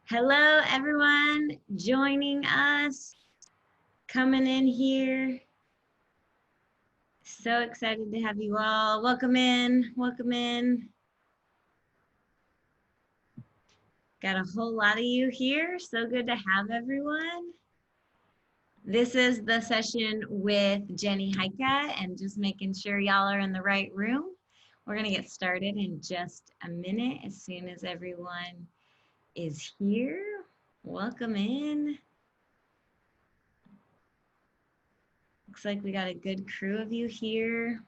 Hello, everyone joining us, coming in here. So excited to have you all. Welcome in, welcome in. Got a whole lot of you here. So good to have everyone. This is the session with Genny Heikka and just making sure y'all are in the right room. We're gonna get started in just a minute as soon as everyone is here. Welcome in. Looks like we got a good crew of you here.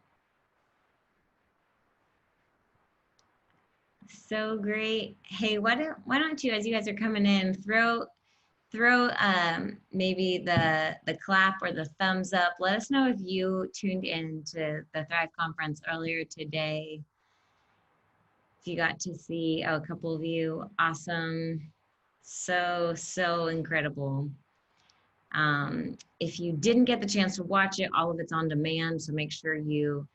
So great. Hey, why don't you, as you guys are coming in, throw maybe the clap or the thumbs up. Let us know if you tuned in to the Thrive Conference earlier today. If you got to see a couple of you, awesome. So incredible. If you didn't get the chance to watch it, all of it's on demand. So make sure you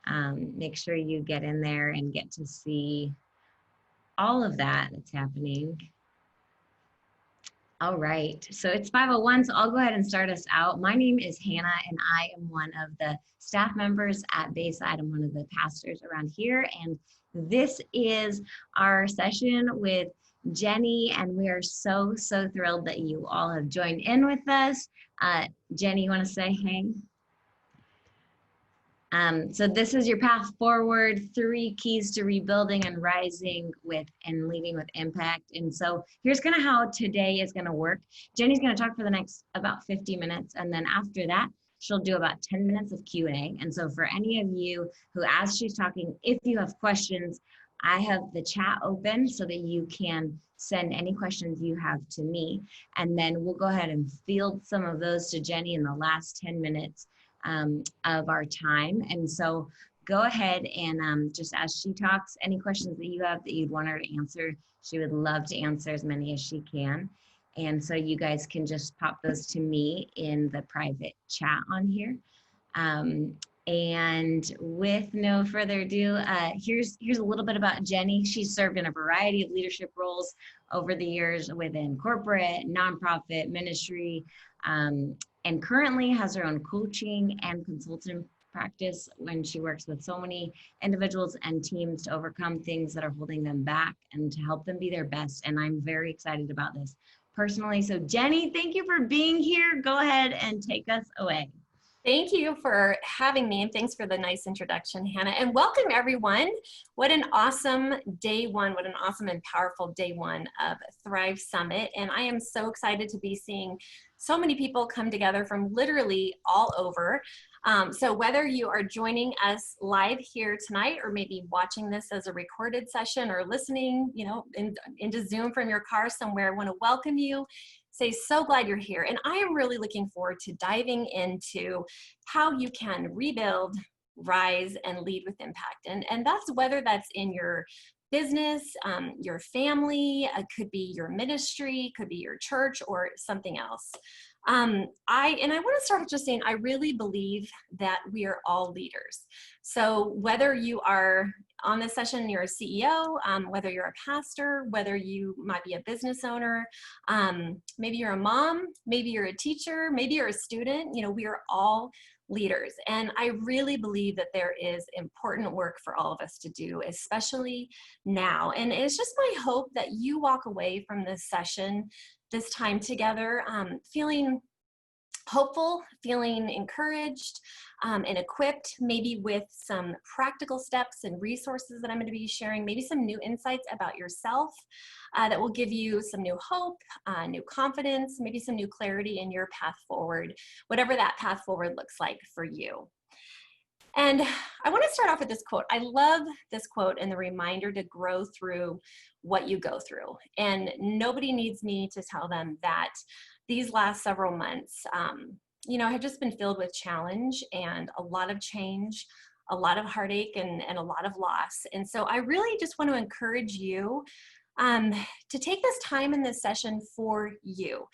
get in there and get to see all of that's happening. All right, so it's 5:01, so I'll go ahead and start us out. My name is Hannah, and I am one of the staff members at Bayside. I'm one of the pastors around here, and this is our session with Genny, and we are so thrilled that you all have joined in with us. Genny, you want to say hey? So this is your path forward, 3 keys to rebuilding and rising with and leading with impact. And so here's kind of how today is going to work. Genny's going to talk for the next about 50 minutes. And then after that, she'll do about 10 minutes of Q&A. And so for any of you who, as she's talking, if you have questions, I have the chat open so that you can send any questions you have to me. And then we'll go ahead and field some of those to Genny in the last 10 minutes of our time. And so go ahead and just as she talks, any questions that you have that you'd want her to answer, she would love to answer as many as she can. And so you guys can just pop those to me in the private chat on here. And with no further ado, here's a little bit about Genny. She's served in a variety of leadership roles over the years within corporate, nonprofit, ministry, and currently has her own coaching and consultant practice when she works with so many individuals and teams to overcome things that are holding them back and to help them be their best. And I'm very excited about this personally. So Genny, thank you for being here. Go ahead and take us away. Thank you for having me, and thanks for the nice introduction, Hannah. And welcome, everyone. What an awesome day one, what an awesome and powerful day one of Thrive Summit. And I am so excited to be seeing so many people come together from literally all over. So whether you are joining us live here tonight or maybe watching this as a recorded session or listening, into Zoom from your car somewhere, I want to welcome you. Say, so glad you're here. And I am really looking forward to diving into how you can rebuild, rise, and lead with impact. And that's whether that's in your business, your family, it could be your ministry, could be your church, or something else. I want to start with just saying, I really believe that we are all leaders. So whether you are on this session, you're a CEO, whether you're a pastor, whether you might be a business owner, maybe you're a mom, maybe you're a teacher, maybe you're a student, we are all leaders. And I really believe that there is important work for all of us to do, especially now. And it's just my hope that you walk away from this session, this time together, feeling hopeful, feeling encouraged, and equipped, maybe with some practical steps and resources that I'm going to be sharing, maybe some new insights about yourself that will give you some new hope, new confidence, maybe some new clarity in your path forward, whatever that path forward looks like for you. And I want to start off with this quote. I love this quote and the reminder to grow through what you go through. And nobody needs me to tell them that these last several months, have just been filled with challenge and a lot of change, a lot of heartache and a lot of loss. And so I really just want to encourage you to take this time in this session for you.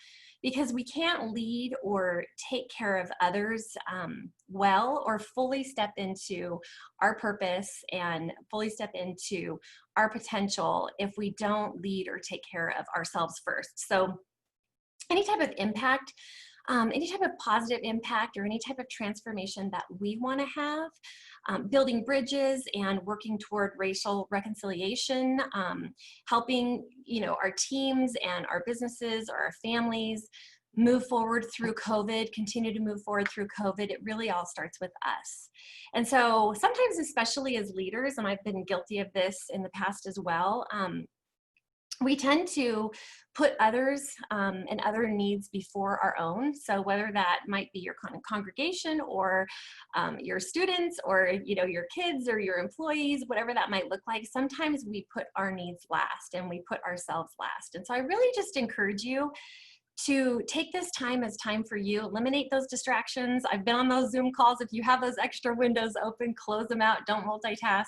because we can't lead or take care of others well, or fully step into our purpose and fully step into our potential if we don't lead or take care of ourselves first. So any type of impact, any type of positive impact, or any type of transformation that we want to have, building bridges and working toward racial reconciliation, helping, our teams and our businesses or our families move forward through COVID, continue to move forward through COVID. It really all starts with us. And so sometimes, especially as leaders, and I've been guilty of this in the past as well, we tend to put others and other needs before our own. So whether that might be your congregation or your students or your kids or your employees, whatever that might look like, sometimes we put our needs last and we put ourselves last. And so I really just encourage you to take this time as time for you. Eliminate those distractions. I've been on those Zoom calls. If you have those extra windows open, close them out. Don't multitask.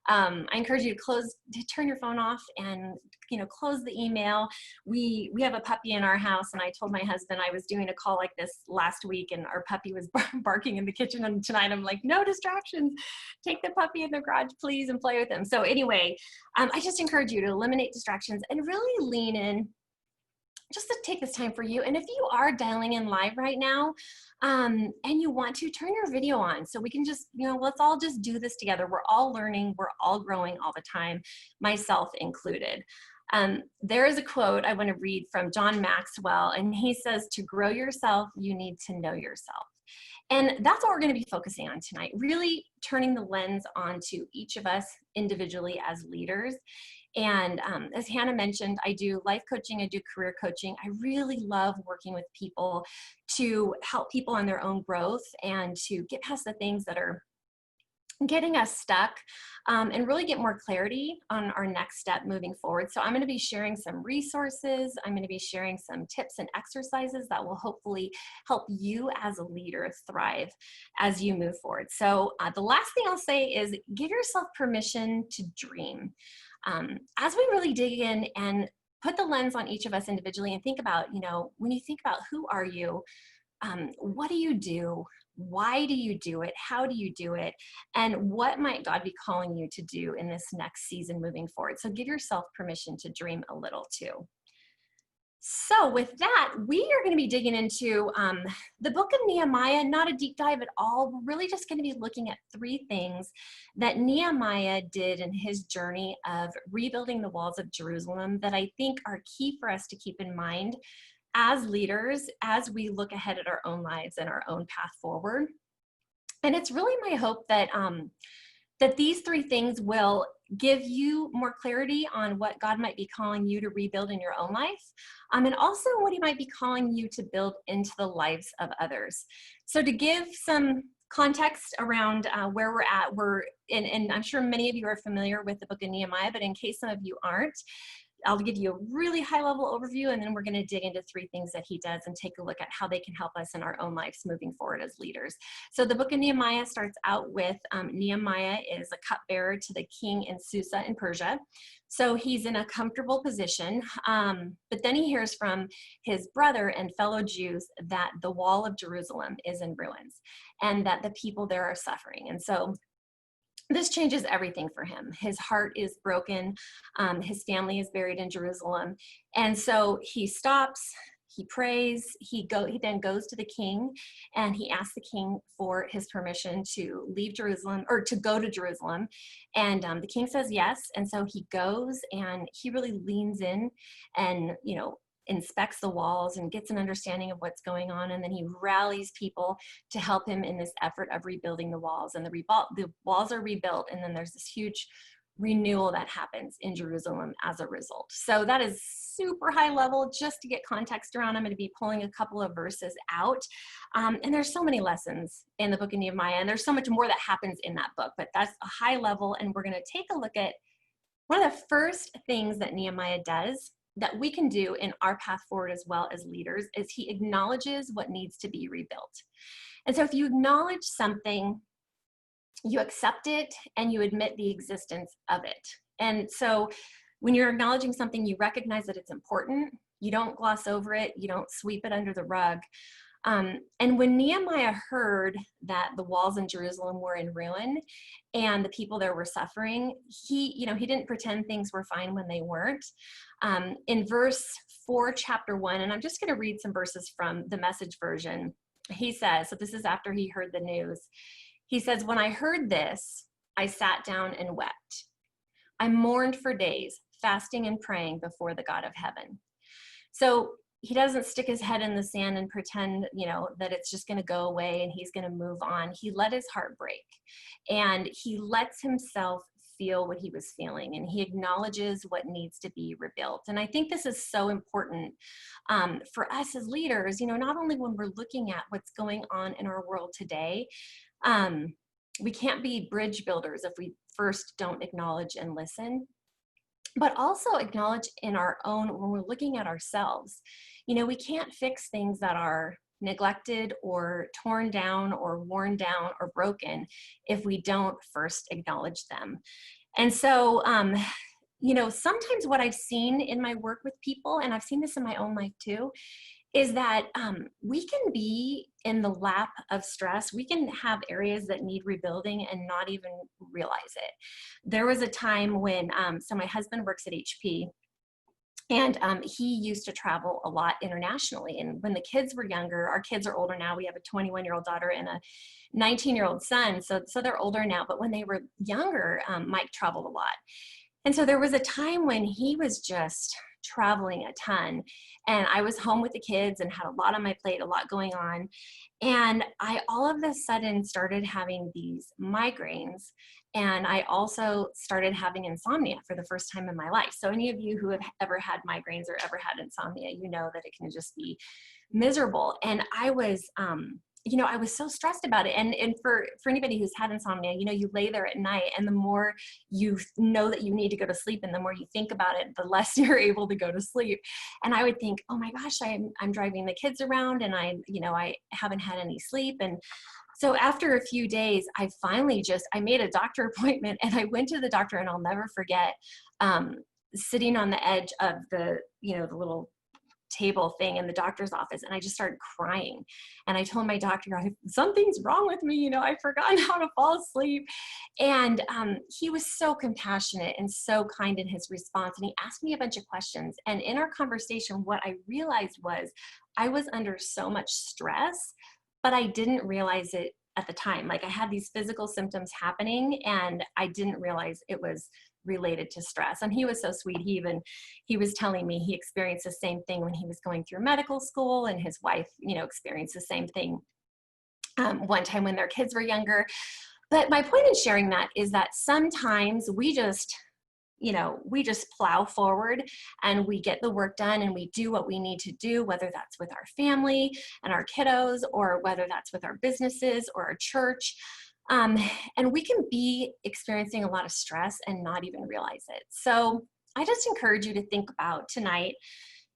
I encourage you to turn your phone off and close the email. We have a puppy in our house, and I told my husband I was doing a call like this last week, and our puppy was barking in the kitchen. And tonight I'm like, no distractions. Take the puppy in the garage, please, and play with him. So anyway, I just encourage you to eliminate distractions and really lean in, just to take this time for you. And if you are dialing in live right now and you want to, turn your video on so we can just, let's all just do this together. We're all learning, we're all growing all the time, myself included. There is a quote I want to read from John Maxwell, and he says, to grow yourself, you need to know yourself. And that's what we're going to be focusing on tonight, really turning the lens onto each of us individually as leaders. And as Hannah mentioned, I do life coaching, I do career coaching. I really love working with people to help people on their own growth and to get past the things that are getting us stuck and really get more clarity on our next step moving forward. So I'm going to be sharing some resources. I'm going to be sharing some tips and exercises that will hopefully help you as a leader thrive as you move forward. So the last thing I'll say is give yourself permission to dream. As we really dig in and put the lens on each of us individually and think about, when you think about who are you, what do you do? Why do you do it? How do you do it? And what might God be calling you to do in this next season moving forward? So give yourself permission to dream a little too. So with that, we are going to be digging into the book of Nehemiah, not a deep dive at all. We're really just going to be looking at 3 things that Nehemiah did in his journey of rebuilding the walls of Jerusalem that I think are key for us to keep in mind as leaders, as we look ahead at our own lives and our own path forward. And it's really my hope that that these 3 things will give you more clarity on what God might be calling you to rebuild in your own life, and also what he might be calling you to build into the lives of others. So to give some context around where we're at, and I'm sure many of you are familiar with the book of Nehemiah, but in case some of you aren't, I'll give you a really high-level overview, and then we're going to dig into 3 things that he does and take a look at how they can help us in our own lives moving forward as leaders. So the book of Nehemiah starts out with Nehemiah is a cupbearer to the king in Susa in Persia. So he's in a comfortable position, but then he hears from his brother and fellow Jews that the wall of Jerusalem is in ruins and that the people there are suffering. And so this changes everything for him. His heart is broken. His family is buried in Jerusalem. And so he stops, he prays, he then goes to the king, and he asks the king for his permission to leave Jerusalem, or to go to Jerusalem. And the king says yes. And so he goes, and he really leans in and, inspects the walls and gets an understanding of what's going on, and then he rallies people to help him in this effort of rebuilding the walls. And the walls are rebuilt, and then there's this huge renewal that happens in Jerusalem as a result. So that is super high level. Just to get context around, I'm going to be pulling a couple of verses out, and there's so many lessons in the book of Nehemiah, and there's so much more that happens in that book, but that's a high level. And we're going to take a look at one of the first things that Nehemiah does that we can do in our path forward as well as leaders is he acknowledges what needs to be rebuilt. And so if you acknowledge something, you accept it and you admit the existence of it. And so when you're acknowledging something, you recognize that it's important, You don't gloss over it. You don't sweep it under the rug. And when Nehemiah heard that the walls in Jerusalem were in ruin and the people there were suffering, he didn't pretend things were fine when they weren't. In verse 4, chapter 1, and I'm just going to read some verses from the Message version. He says, so this is after he heard the news. He says, "When I heard this, I sat down and wept. I mourned for days, fasting and praying before the God of heaven." So he doesn't stick his head in the sand and pretend, that it's just going to go away and he's going to move on. He let his heart break, and he lets himself feel what he was feeling, and he acknowledges what needs to be rebuilt. And I think this is so important for us as leaders, not only when we're looking at what's going on in our world today. We can't be bridge builders if we first don't acknowledge and listen, but also acknowledge in our own, when we're looking at ourselves. We can't fix things that are neglected or torn down or worn down or broken if we don't first acknowledge them. And so, sometimes what I've seen in my work with people, and I've seen this in my own life too, is that we can be in the lap of stress. We can have areas that need rebuilding and not even realize it. There was a time when, so my husband works at HP, and he used to travel a lot internationally. And when the kids were younger, our kids are older now. We have a 21-year-old daughter and a 19-year-old son. So they're older now. But when they were younger, Mike traveled a lot. And so there was a time when he was just traveling a ton, and I was home with the kids and had a lot on my plate, a lot going on. And I all of a sudden started having these migraines, and I also started having insomnia for the first time in my life. So any of you who have ever had migraines or ever had insomnia, you know that it can just be miserable. And I was, I was so stressed about it. And for anybody who's had insomnia, you lay there at night, and the more you know that you need to go to sleep and the more you think about it, the less you're able to go to sleep. And I would think, oh my gosh, I'm driving the kids around, and I haven't had any sleep. And so after a few days, I finally I made a doctor appointment, and I went to the doctor, and I'll never forget sitting on the edge of the little table thing in the doctor's office, and I just started crying. And I told my doctor, something's wrong with me, I've forgotten how to fall asleep. And he was so compassionate and so kind in his response, and he asked me a bunch of questions. And in our conversation, what I realized was I was under so much stress, but I didn't realize it at the time. Like, I had these physical symptoms happening, and I didn't realize it was related to stress. And he was so sweet. He was telling me he experienced the same thing when he was going through medical school, and his wife, experienced the same thing one time when their kids were younger. But my point in sharing that is that sometimes we just plow forward, and we get the work done, and we do what we need to do, whether that's with our family and our kiddos, or whether that's with our businesses or our church. And we can be experiencing a lot of stress and not even realize it. So I just encourage you to think about tonight,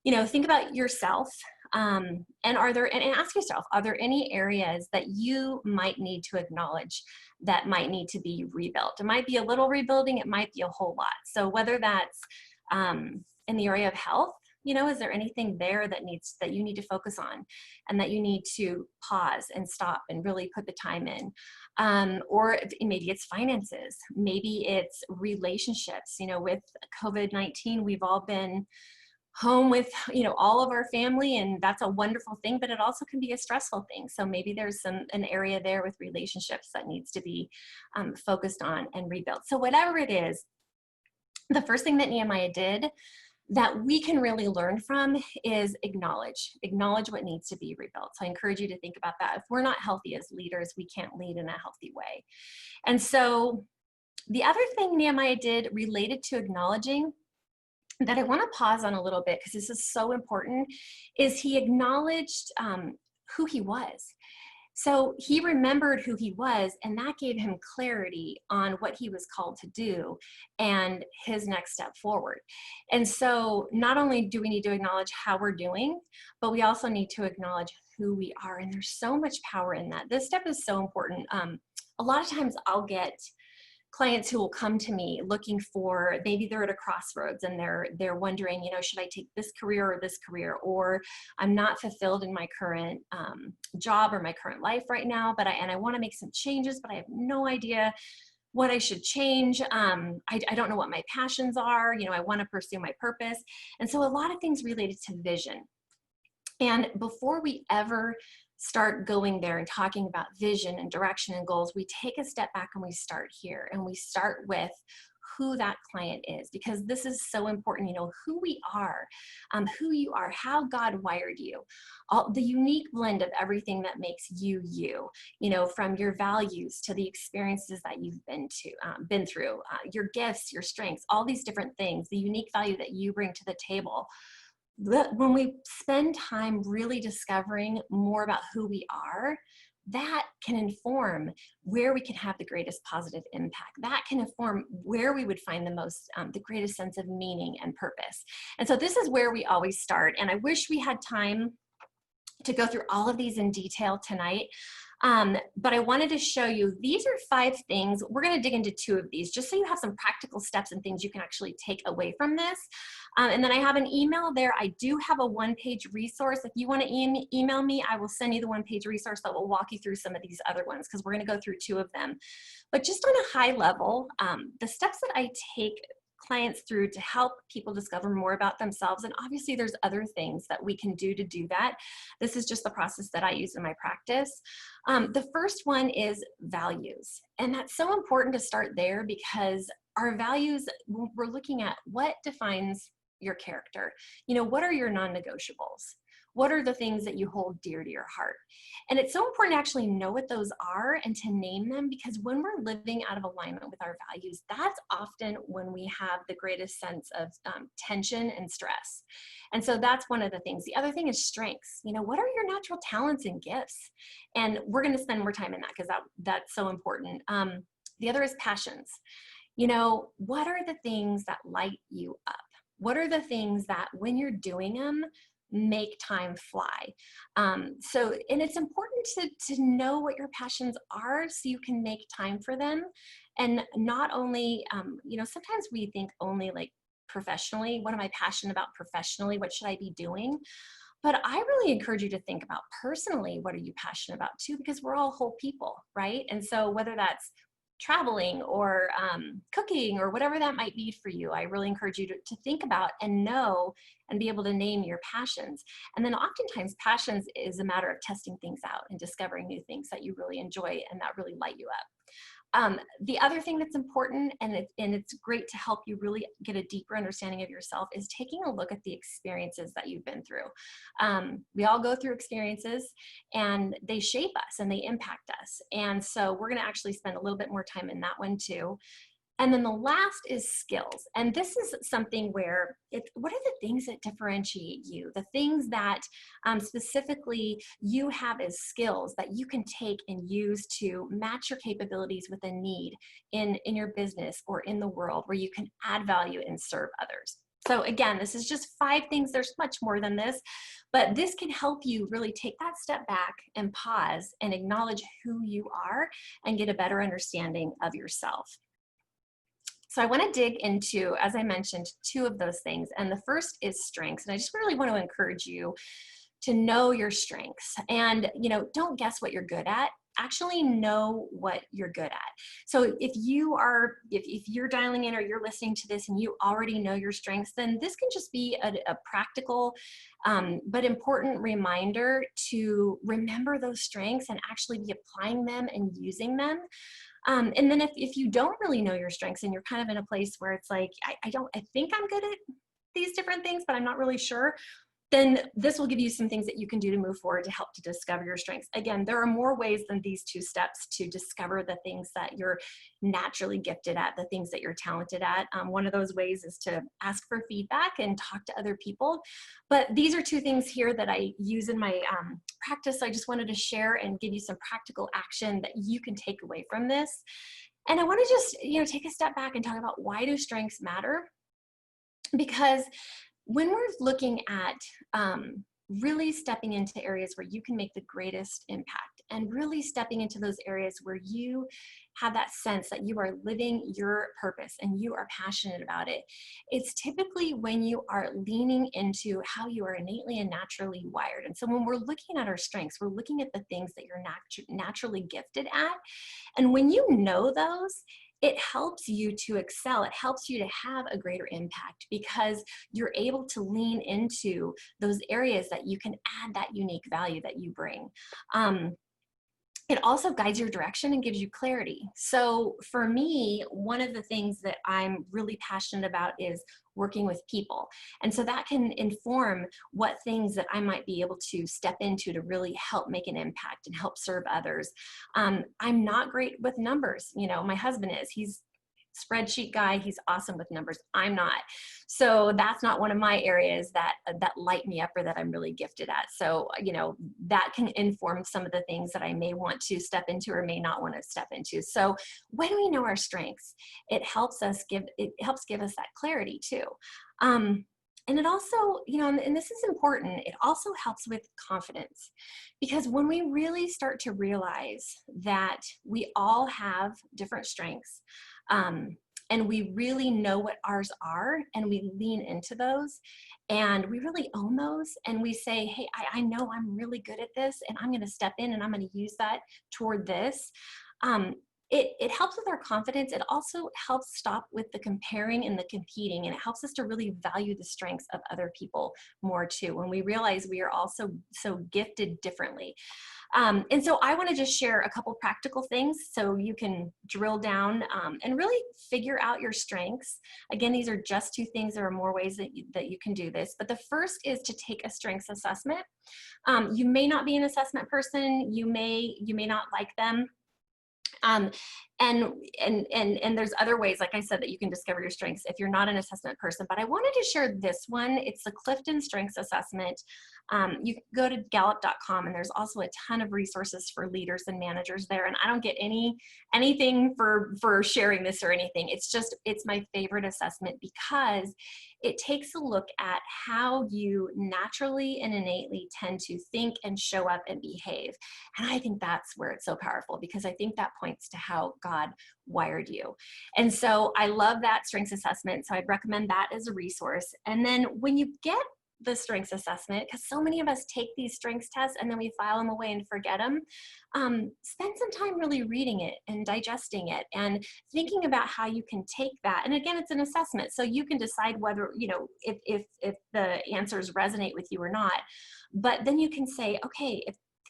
think about yourself, and ask yourself, are there any areas that you might need to acknowledge that might need to be rebuilt? It might be a little rebuilding, it might be a whole lot. So whether that's in the area of health, is there anything there that you need to focus on, and that you need to pause and stop and really put the time in? Or maybe it's finances, maybe it's relationships. With COVID-19, we've all been home with all of our family, and that's a wonderful thing, but it also can be a stressful thing. So maybe there's an area there with relationships that needs to be focused on and rebuilt. So whatever it is, the first thing that Nehemiah did that we can really learn from is acknowledge what needs to be rebuilt. So I encourage you to think about that. If we're not healthy as leaders, we can't lead in a healthy way. And so the other thing Nehemiah did related to acknowledging, that I want to pause on a little bit because this is so important, is he acknowledged who he was. So he remembered who he was, and that gave him clarity on what he was called to do and his next step forward. And so not only do we need to acknowledge how we're doing, but we also need to acknowledge who we are. And there's so much power in that. This step is so important. A lot of times I'll get clients who will come to me looking for, maybe they're at a crossroads and they're wondering, you know, should I take this career or this career, or I'm not fulfilled in my current job or my current life right now, but I want to make some changes, but I have no idea what I should change. I don't know what my passions are. You know, I want to pursue my purpose. And so a lot of things related to vision. And before we ever start going there and talking about vision and direction and goals, we take a step back and we start here, and we start with who that client is, because this is so important. You know, who we are, who you are, how God wired you, all the unique blend of everything that makes you, you know, from your values to the experiences that you've been through, your gifts, your strengths, all these different things, the unique value that you bring to the table. When we spend time really discovering more about who we are, that can inform where we can have the greatest positive impact. That can inform where we would find the greatest sense of meaning and purpose. And so this is where we always start. And I wish we had time to go through all of these in detail tonight. But I wanted to show you, these are 5 things. We're going to dig into 2 of these just so you have some practical steps and things you can actually take away from this. And then I have an email there. I do have a 1-page resource. If you want to email me, I will send you the 1-page resource that will walk you through some of these other ones, because we're going to go through 2 of them. But just on a high level, the steps that I take clients through to help people discover more about themselves. And obviously there's other things that we can do to do that. This is just the process that I use in my practice. The first one is values. And that's so important to start there, because our values, we're looking at what defines your character. You know, what are your non-negotiables? What are the things that you hold dear to your heart? And it's so important to actually know what those are and to name them, because when we're living out of alignment with our values, that's often when we have the greatest sense of tension and stress. And so that's one of the things. The other thing is strengths. You know, what are your natural talents and gifts? And we're going to spend more time in that, because that's so important. The other is passions. You know, what are the things that light you up? What are the things that when you're doing them, make time fly? And it's important to know what your passions are so you can make time for them. And not only, you know, sometimes we think only like professionally, what am I passionate about professionally? What should I be doing? But I really encourage you to think about personally, what are you passionate about too? Because we're all whole people, right? And so whether that's traveling or cooking or whatever that might be for you, I really encourage you to think about and know and be able to name your passions. And then oftentimes passions is a matter of testing things out and discovering new things that you really enjoy and that really light you up. The other thing that's important, and it's great to help you really get a deeper understanding of yourself, is taking a look at the experiences that you've been through. We all go through experiences, and they shape us and they impact us. And so we're going to actually spend a little bit more time in that one too. And then the last is skills. And this is something where what are the things that differentiate you? The things that specifically you have as skills that you can take and use to match your capabilities with a need in your business or in the world, where you can add value and serve others. So again, this is just 5 things. There's much more than this, but this can help you really take that step back and pause and acknowledge who you are and get a better understanding of yourself. So I want to dig into, as I mentioned, 2 of those things. And the first is strengths. And I just really want to encourage you to know your strengths. And, you know, don't guess what you're good at. Actually know what you're good at. So if you're dialing in or you're listening to this and you already know your strengths, then this can just be a practical but important reminder to remember those strengths and actually be applying them and using them. And then if you don't really know your strengths and you're kind of in a place where it's like, I think I'm good at these different things, but I'm not really sure, then this will give you some things that you can do to move forward to help to discover your strengths. Again, there are more ways than these 2 steps to discover the things that you're naturally gifted at, the things that you're talented at. One of those ways is to ask for feedback and talk to other people. But these are 2 things here that I use in my practice. I just wanted to share and give you some practical action that you can take away from this. And I want to just, you know, take a step back and talk about, why do strengths matter? Because when we're looking at really stepping into areas where you can make the greatest impact and really stepping into those areas where you have that sense that you are living your purpose and you are passionate about it. It's typically when you are leaning into how you are innately and naturally wired. And so when we're looking at our strengths, we're looking at the things that you're naturally gifted at. And when you know those, it helps you to excel. It helps you to have a greater impact because you're able to lean into those areas that you can add that unique value that you bring. It also guides your direction and gives you clarity. So for me, one of the things that I'm really passionate about is working with people. And so that can inform what things that I might be able to step into to really help make an impact and help serve others. I'm not great with numbers. You know, my husband is, he's spreadsheet guy. He's awesome with numbers. I'm not. So that's not one of my areas that light me up or that I'm really gifted at. So, you know, that can inform some of the things that I may want to step into or may not want to step into. So when we know our strengths, it helps give us that clarity too. And it also, you know, and this is important, it also helps with confidence, because when we really start to realize that we all have different strengths, and we really know what ours are, and we lean into those, and we really own those, and we say, hey, I know I'm really good at this, and I'm going to step in and I'm going to use that toward this. It helps with our confidence. It also helps stop with the comparing and the competing, and it helps us to really value the strengths of other people more too, when we realize we are also so gifted differently. And so I want to just share a couple practical things so you can drill down and really figure out your strengths. Again, these are just 2 things. There are more ways that you can do this, but the first is to take a strengths assessment. You may not be an assessment person. You may not like them. And there's other ways, like I said, that you can discover your strengths if you're not an assessment person, but I wanted to share this one. It's the Clifton Strengths Assessment. You can go to gallup.com, and there's also a ton of resources for leaders and managers there. And I don't get anything for sharing this or anything. It's my favorite assessment because it takes a look at how you naturally and innately tend to think and show up and behave. And I think that's where it's so powerful, because I think that points to how God wired you. And so I love that strengths assessment. So I'd recommend that as a resource. And then when you get the strengths assessment, because so many of us take these strengths tests and then we file them away and forget them, spend some time really reading it and digesting it and thinking about how you can take that. And again, it's an assessment, so you can decide whether, you know, if the answers resonate with you or not. But then you can say, okay,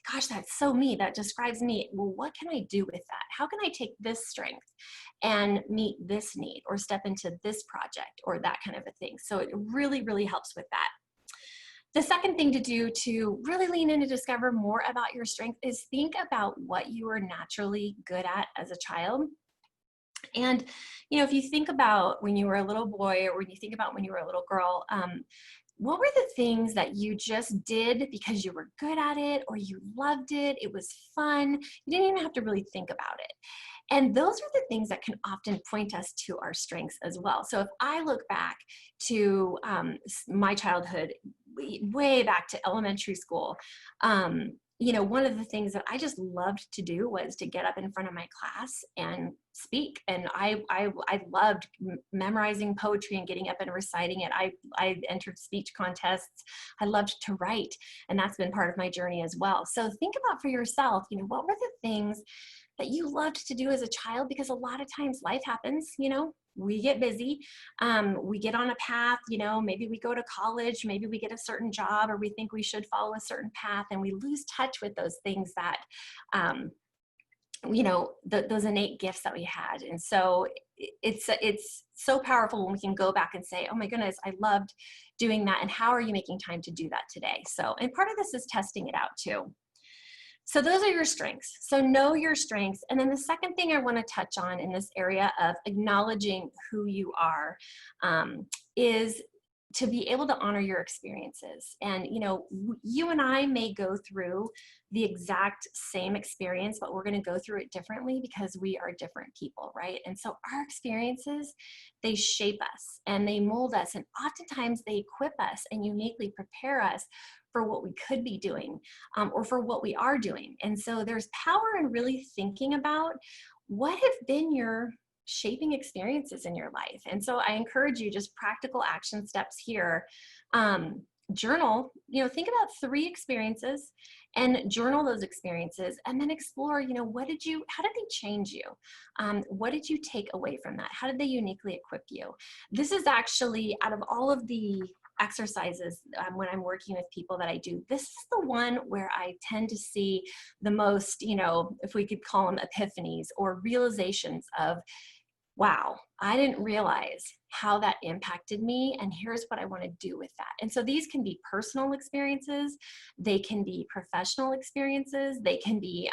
gosh, that's so me, that describes me. Well, what can I do with that? How can I take this strength and meet this need or step into this project or that kind of a thing? So it really, really helps with that. The second thing to do to really lean in to discover more about your strength is think about what you are naturally good at as a child. And, you know, if you think about when you were a little boy, or when you think about when you were a little girl, what were the things that you just did because you were good at it, or you loved it, it was fun, you didn't even have to really think about it? And those are the things that can often point us to our strengths as well. So if I look back to my childhood, way back to elementary school, you know, one of the things that I just loved to do was to get up in front of my class and speak. And I loved memorizing poetry and getting up and reciting it. I entered speech contests. I loved to write, and that's been part of my journey as well. So think about for yourself, you know, what were the things that you loved to do as a child? Because a lot of times life happens, you know, we get busy, we get on a path, you know, maybe we go to college, maybe we get a certain job, or we think we should follow a certain path, and we lose touch with those things that, you know, those innate gifts that we had. And so it's so powerful when we can go back and say, oh my goodness, I loved doing that. And how are you making time to do that today? So, and part of this is testing it out too. So those are your strengths. So know your strengths. And then the second thing I want to touch on in this area of acknowledging who you are is to be able to honor your experiences. And, you and I may go through the exact same experience, but we're going to go through it differently because we are different people, right? And so our experiences, they shape us and they mold us. And oftentimes they equip us and uniquely prepare us for what we could be doing, or for what we are doing. And so there's power in really thinking about what have been your shaping experiences in your life. And so I encourage you, just practical action steps here. Journal, think about 3 experiences and journal those experiences, and then explore, how did they change you? What did you take away from that? How did they uniquely equip you? This is actually, out of all of the exercises when I'm working with people that I do, this is the one where I tend to see the most, if we could call them epiphanies or realizations of, wow, I didn't realize how that impacted me, and here's what I want to do with that. And so these can be personal experiences, they can be professional experiences, they can be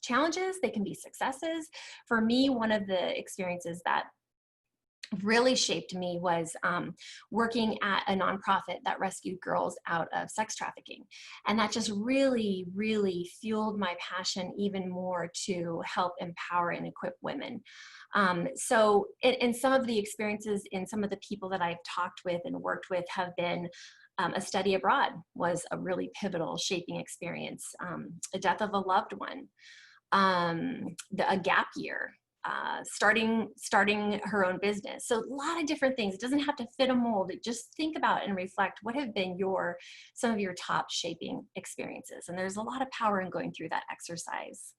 challenges, they can be successes. For me, one of the experiences that really shaped me was working at a nonprofit that rescued girls out of sex trafficking. And that just really, really fueled my passion even more to help empower and equip women. So in some of the experiences, in some of the people that I've talked with and worked with have been a study abroad was a really pivotal shaping experience, a death of a loved one, a gap year, starting her own business. So a lot of different things. It doesn't have to fit a mold. Just think about and reflect what have been some of your top shaping experiences. And there's a lot of power in going through that exercise.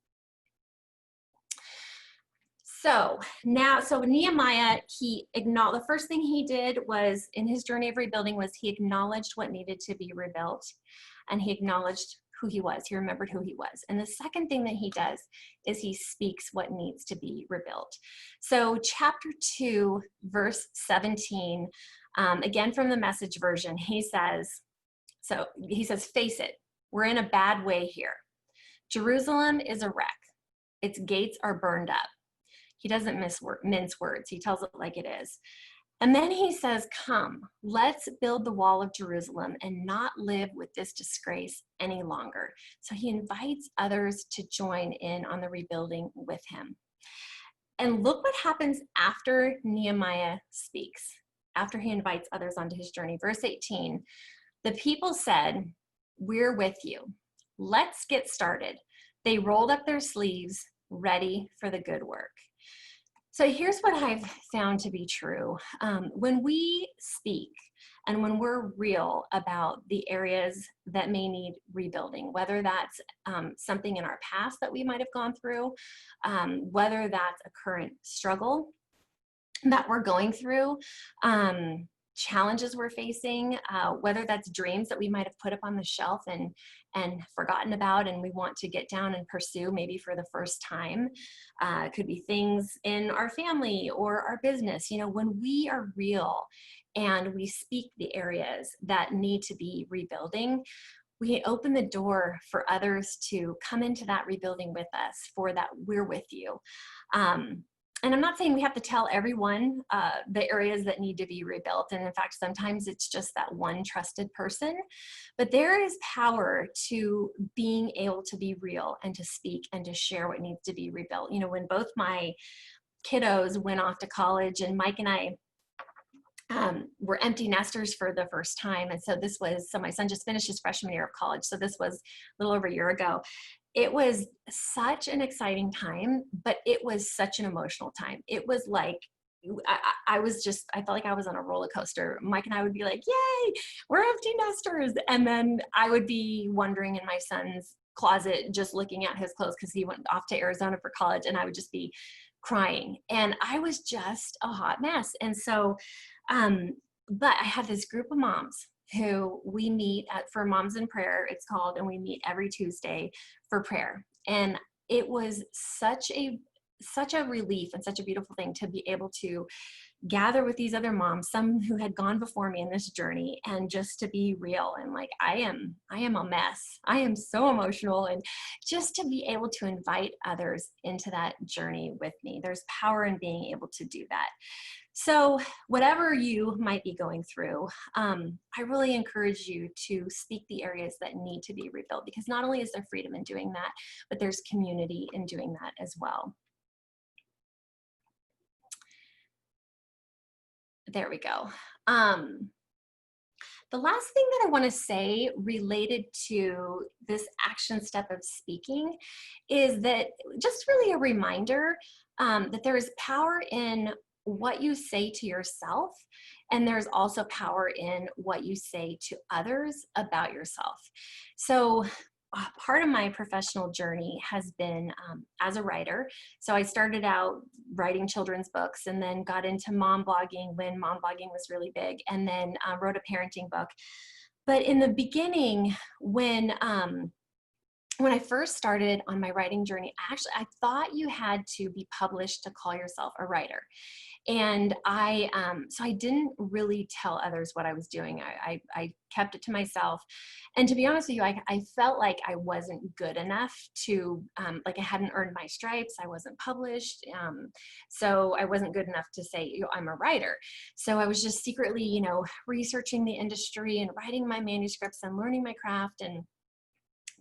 So Nehemiah, the first thing he did was, in his journey of rebuilding, was he acknowledged what needed to be rebuilt, and he acknowledged who he was. He remembered who he was. And the second thing that he does is he speaks what needs to be rebuilt. So chapter 2, verse 17, again from the Message version, he says, face it, we're in a bad way here. Jerusalem is a wreck. Its gates are burned up. He doesn't mince words. He tells it like it is. And then he says, come, let's build the wall of Jerusalem and not live with this disgrace any longer. So he invites others to join in on the rebuilding with him. And look what happens after Nehemiah speaks, after he invites others onto his journey. Verse 18, the people said, we're with you. Let's get started. They rolled up their sleeves, ready for the good work. So here's what I've found to be true. When we speak and when we're real about the areas that may need rebuilding, whether that's something in our past that we might have gone through, whether that's a current struggle that we're going through, challenges we're facing, whether that's dreams that we might have put up on the shelf and forgotten about and we want to get down and pursue maybe for the first time. It could be things in our family or our business. When we are real and we speak the areas that need to be rebuilding, we open the door for others to come into that rebuilding with us, for that we're with you. And I'm not saying we have to tell everyone the areas that need to be rebuilt. And in fact, sometimes it's just that one trusted person. But there is power to being able to be real and to speak and to share what needs to be rebuilt. When both my kiddos went off to college, and Mike and I were empty nesters for the first time. And so my son just finished his freshman year of college. So this was a little over a year ago. It was such an exciting time, but it was such an emotional time. It was like, I felt like I was on a roller coaster. Mike and I would be like, yay, we're empty nesters. And then I would be wandering in my son's closet, just looking at his clothes because he went off to Arizona for college, and I would just be crying. And I was just a hot mess. And so, but I had this group of moms who we meet for Moms in Prayer, it's called, and we meet every Tuesday for prayer. And it was such a relief and such a beautiful thing to be able to gather with these other moms, some who had gone before me in this journey, and just to be real and like, I am a mess. I am so emotional, and just to be able to invite others into that journey with me. There's power in being able to do that. So whatever you might be going through, I really encourage you to speak the areas that need to be rebuilt, because not only is there freedom in doing that, but there's community in doing that as well. There we go. The last thing that I want to say related to this action step of speaking is that just really a reminder that there is power in what you say to yourself, and there's also power in what you say to others about yourself. So part of my professional journey has been as a writer. So I started out writing children's books, and then got into mom blogging when mom blogging was really big, and then wrote a parenting book. But in the beginning, when I first started on my writing journey, I thought you had to be published to call yourself a writer. And so I didn't really tell others what I was doing. I kept it to myself. And to be honest with you, I felt like I wasn't good enough to, like I hadn't earned my stripes. I wasn't published. So I wasn't good enough to say, I'm a writer. So I was just secretly, researching the industry and writing my manuscripts and learning my craft and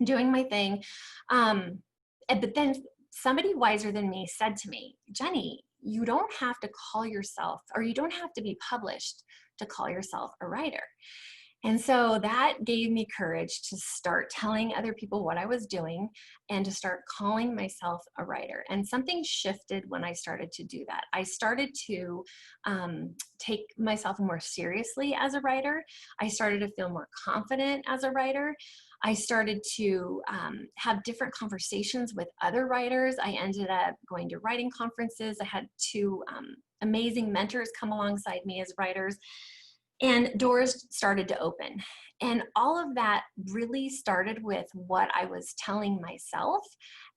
doing my thing. But then somebody wiser than me said to me, Jenny, you don't have to call yourself, or you don't have to be published to call yourself a writer. And so that gave me courage to start telling other people what I was doing and to start calling myself a writer. And something shifted when I started to do that. I started to take myself more seriously as a writer. I started to feel more confident as a writer. I started to have different conversations with other writers. I ended up going to writing conferences. I had two amazing mentors come alongside me as writers, and doors started to open. And all of that really started with what I was telling myself,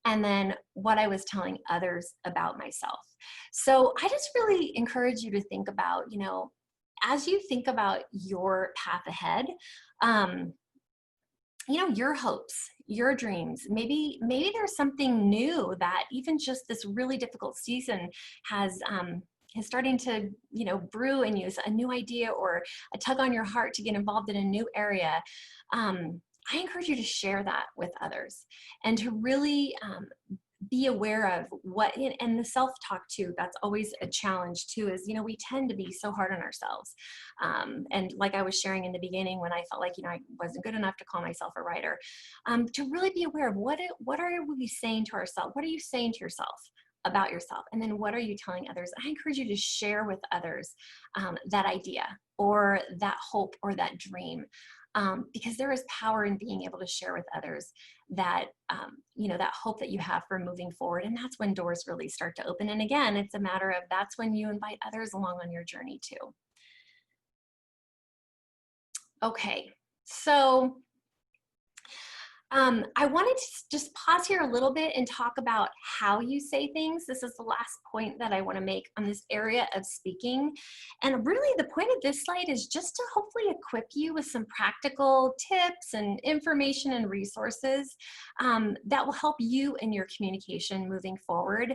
and then what I was telling others about myself. So I just really encourage you to think about, as you think about your path ahead, your hopes, your dreams. Maybe there's something new that even just this really difficult season is starting to, brew in you, a new idea or a tug on your heart to get involved in a new area. I encourage you to share that with others, and to really be aware of what, and the self-talk too, that's always a challenge too, is, we tend to be so hard on ourselves. And like I was sharing in the beginning, when I felt like, I wasn't good enough to call myself a writer, to really be aware of what are we saying to ourselves? What are you saying to yourself about yourself? And then what are you telling others? I encourage you to share with others that idea or that hope or that dream. Because there is power in being able to share with others that, that hope that you have for moving forward. And that's when doors really start to open. And again, it's a matter of, that's when you invite others along on your journey too. Okay, so I wanted to just pause here a little bit and talk about how you say things. This is the last point that I want to make on this area of speaking. And really the point of this slide is just to hopefully equip you with some practical tips and information and resources that will help you in your communication moving forward.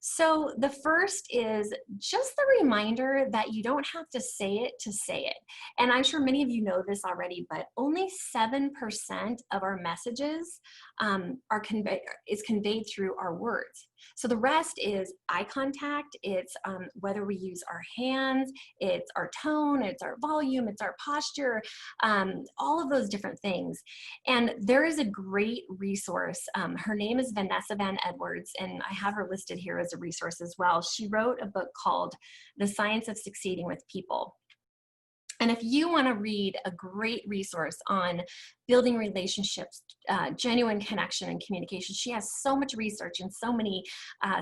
So the first is just the reminder that you don't have to say it to say it. And I'm sure many of you know this already, but only 7% of our messages is conveyed through our words. So the rest is eye contact, it's whether we use our hands, it's our tone, it's our volume, it's our posture, all of those different things. And there is a great resource. Her name is Vanessa Van Edwards, and I have her listed here as a resource as well. She wrote a book called The Science of Succeeding with People. And if you want to read a great resource on building relationships, genuine connection and communication, she has so much research and so many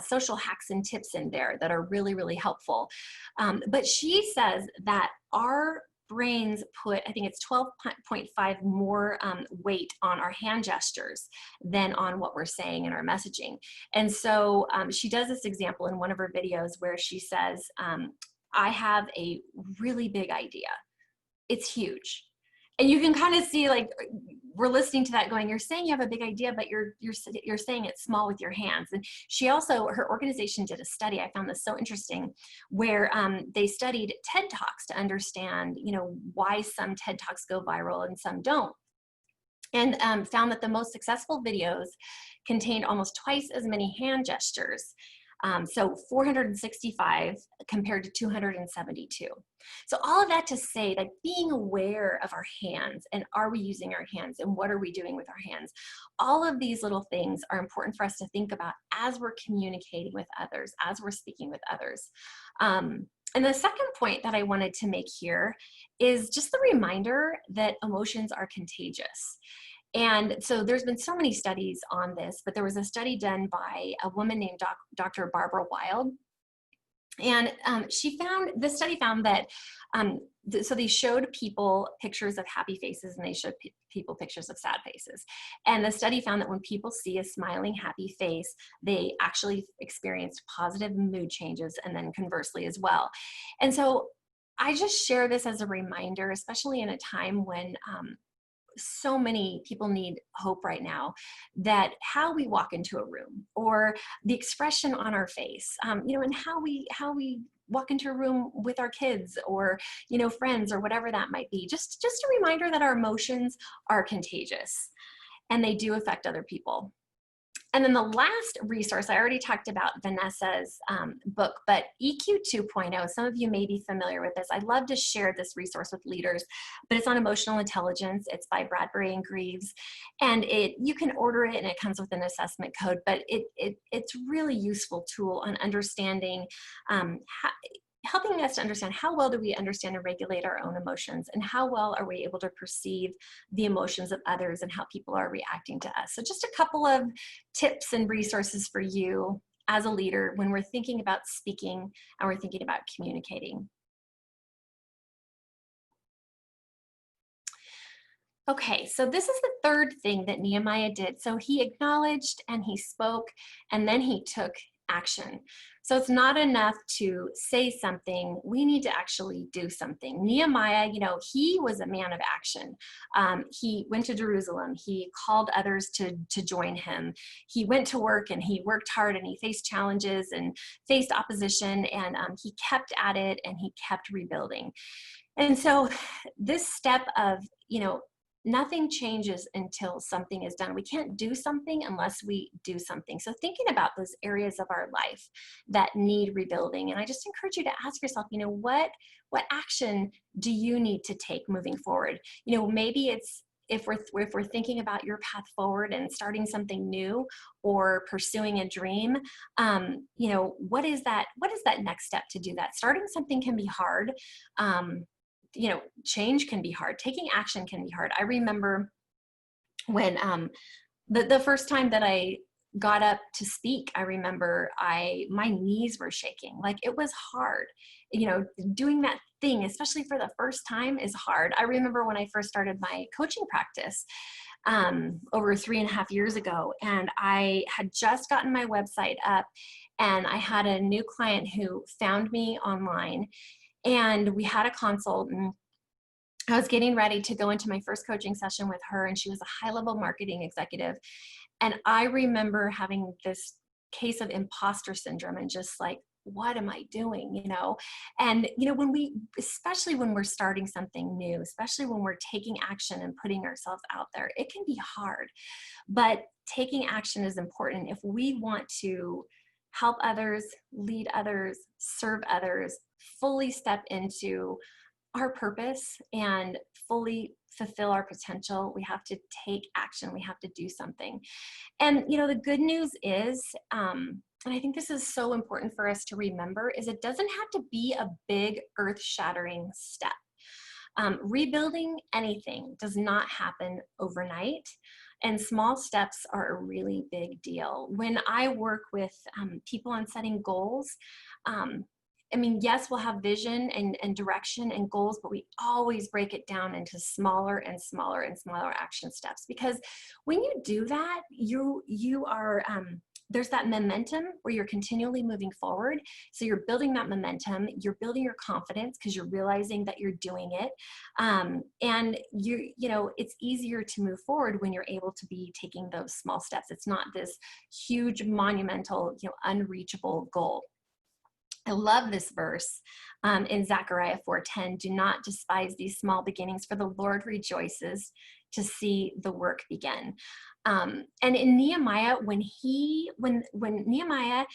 social hacks and tips in there that are really, really helpful. But she says that our brains put, I think it's 12.5 more weight on our hand gestures than on what we're saying in our messaging. And so she does this example in one of her videos where she says, I have a really big idea. It's huge. And you can kind of see, like, we're listening to that going, you're saying you have a big idea, but you're saying it's small with your hands. And she also, her organization did a study. I found this so interesting, where they studied TED Talks to understand, you know, why some TED Talks go viral and some don't. And found that the most successful videos contained almost twice as many hand gestures. So 465 compared to 272. So all of that to say that being aware of our hands, and are we using our hands, and what are we doing with our hands? All of these little things are important for us to think about as we're communicating with others, as we're speaking with others. And the second point that I wanted to make here is just the reminder that emotions are contagious. And so there's been so many studies on this, but there was a study done by a woman named Dr. Barbara Wild. And this study found that, so they showed people pictures of happy faces and they showed people pictures of sad faces. And the study found that when people see a smiling, happy face, they actually experienced positive mood changes, and then conversely as well. And so I just share this as a reminder, especially in a time when so many people need hope right now, that how we walk into a room, or the expression on our face, you know, and how we walk into a room with our kids, or, you know, friends, or whatever that might be. Just a reminder that our emotions are contagious and they do affect other people. And then the last resource, I already talked about Vanessa's book, but EQ 2.0, some of you may be familiar with this. I love to share this resource with leaders, but it's on emotional intelligence. It's by Bradbury and Greaves, and you can order it, and it comes with an assessment code, but it's really useful tool on understanding helping us to understand how well do we understand and regulate our own emotions, and how well are we able to perceive the emotions of others and how people are reacting to us. So just a couple of tips and resources for you as a leader when we're thinking about speaking and we're thinking about communicating. Okay, so this is the third thing that Nehemiah did. So he acknowledged and he spoke, and then he took action. So it's not enough to say something, we need to actually do something. Nehemiah, you know, he was a man of action. He went to Jerusalem, he called others to join him. He went to work and he worked hard, and he faced challenges and faced opposition, and he kept at it and he kept rebuilding. And so this step of, you know, nothing changes until something is done. We can't do something unless we do something. So thinking about those areas of our life that need rebuilding, and I just encourage you to ask yourself, you know, what action do you need to take moving forward? You know, maybe it's, if we're thinking about your path forward and starting something new or pursuing a dream, you know, what is that next step to do that? Starting something can be hard. You know, change can be hard. Taking action can be hard. I remember when the first time that I got up to speak, I remember my knees were shaking. Like, it was hard. You know, doing that thing, especially for the first time, is hard. I remember when I first started my coaching practice over 3.5 years ago, and I had just gotten my website up, and I had a new client who found me online. And we had a consult, and I was getting ready to go into my first coaching session with her, and she was a high-level marketing executive. And I remember having this case of imposter syndrome and just like, what am I doing, you know? And, you know, especially when we're starting something new, especially when we're taking action and putting ourselves out there, it can be hard. But taking action is important if we want to help others, lead others, serve others, fully step into our purpose and fully fulfill our potential. We have to take action. We have to do something. And, you know, the good news is, and I think this is so important for us to remember, is it doesn't have to be a big earth-shattering step. Rebuilding anything does not happen overnight, and small steps are a really big deal. When I work with people on setting goals, I mean, yes, we'll have vision and direction and goals, but we always break it down into smaller and smaller and smaller action steps. Because when you do that, you are there's that momentum where you're continually moving forward. So you're building that momentum, you're building your confidence because you're realizing that you're doing it. And it's easier to move forward when you're able to be taking those small steps. It's not this huge, monumental, unreachable goal. I love this verse in Zechariah 4:10. Do not despise these small beginnings, for the Lord rejoices to see the work begin. And in Nehemiah, when Nehemiah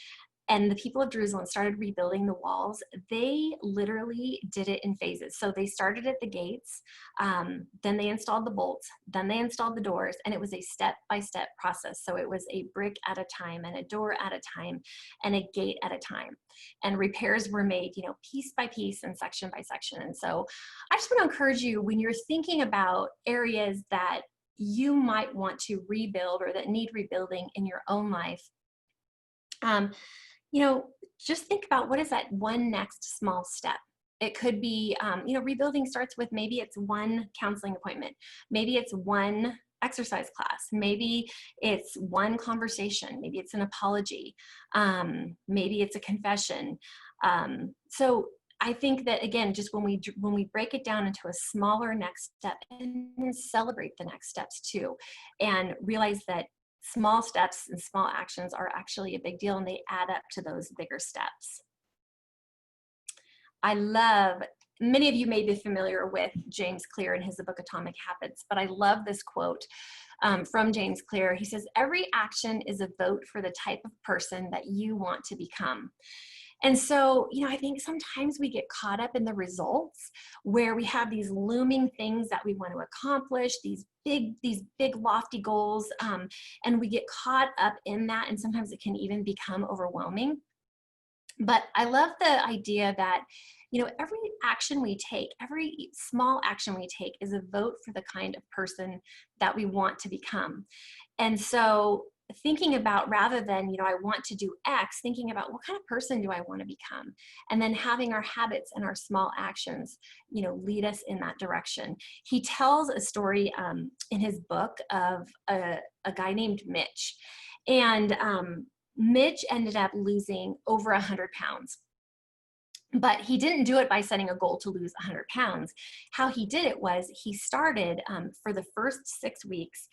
and the people of Jerusalem started rebuilding the walls, they literally did it in phases. So they started at the gates, then they installed the bolts, then they installed the doors, and it was a step-by-step process. So it was a brick at a time, and a door at a time, and a gate at a time. And repairs were made, piece by piece and section by section. And so I just want to encourage you, when you're thinking about areas that you might want to rebuild or that need rebuilding in your own life, just think about what is that one next small step. It could be, rebuilding starts with maybe it's one counseling appointment. Maybe it's one exercise class. Maybe it's one conversation. Maybe it's an apology. Maybe it's a confession. So I think that, again, just when we break it down into a smaller next step and then celebrate the next steps too, and realize that small steps and small actions are actually a big deal, and they add up to those bigger steps. Many of you may be familiar with James Clear and his book Atomic Habits, but I love this quote from James Clear. He says, every action is a vote for the type of person that you want to become. And so, I think sometimes we get caught up in the results where we have these looming things that we want to accomplish, these big lofty goals, and we get caught up in that, and sometimes it can even become overwhelming. But I love the idea that, every action we take, every small action we take is a vote for the kind of person that we want to become. And so thinking about, rather than, I want to do X, thinking about what kind of person do I want to become? And then having our habits and our small actions, lead us in that direction. He tells a story in his book of a guy named Mitch. And Mitch ended up losing over 100 pounds. But he didn't do it by setting a goal to lose 100 pounds. How he did it was he started for the first 6 weeks